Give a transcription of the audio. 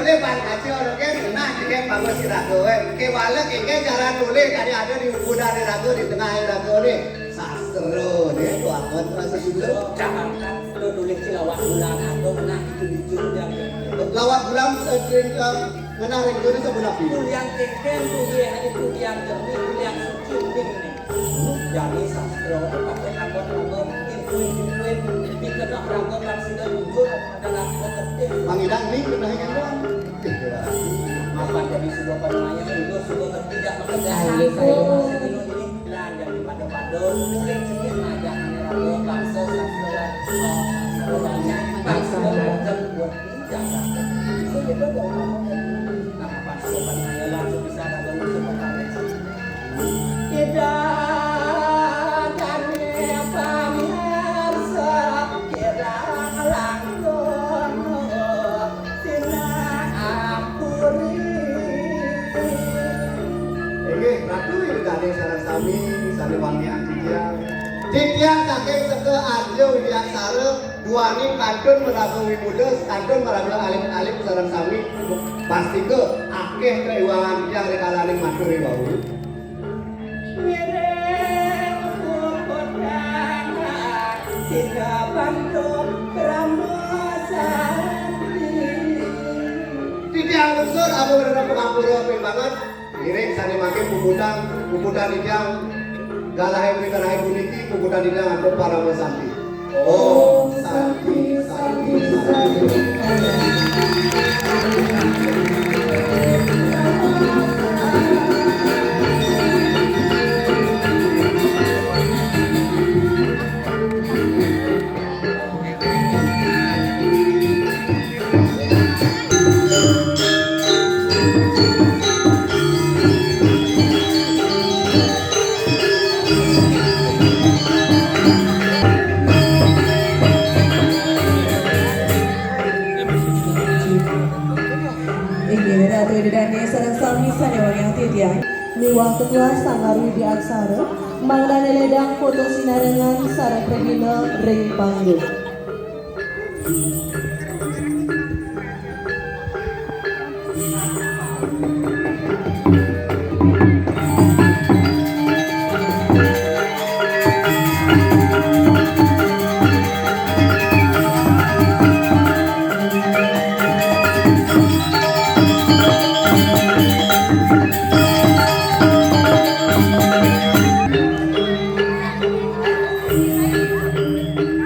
nulis ban kaca orang ke nah jika bagus si ragu ke wala ke cara nulis ada di udah di ragu di tengah ragu nih sastro nih tuh amat rasa sudah jangan kan lo nulis lawak bulan atau nah itu dijunjang lawak bulan menarik itu sebelah itu yang keken itu yang jernih itu yang suci nih jadi sastro pakai ragu info dikenal ragu yang sudah jujur adalah penting pangidang nih kenahikan doang apa jadi sebuah permainan itu sebuah tidak pekerjaan ini dan jadi pada mungkin sedikit aja ragu bangsa sastro sebenarnya bangsa macam buat pinjam itu kita ngomong nama bangsa permainan langsung bisa ragu untuk permainan tidak kami misalnya wangian Tikian saking seke adil widiak sare dua nih kantun meragung wimuda kantun meragung alim-alim sarang sami pasti ke akeh keiwangan yang rekalaning matur wau mireng kupodan sida bantu pramosanti Tikian unsur apa bener pengampura banget mireng sane make puputan yang galahai puniki puputan yang ada para mesanti. Oh, santi. Miwah ketua Sanggar Widi Aksara Mangdane ledang foto sinarengan Sare Pregina Ring Panggung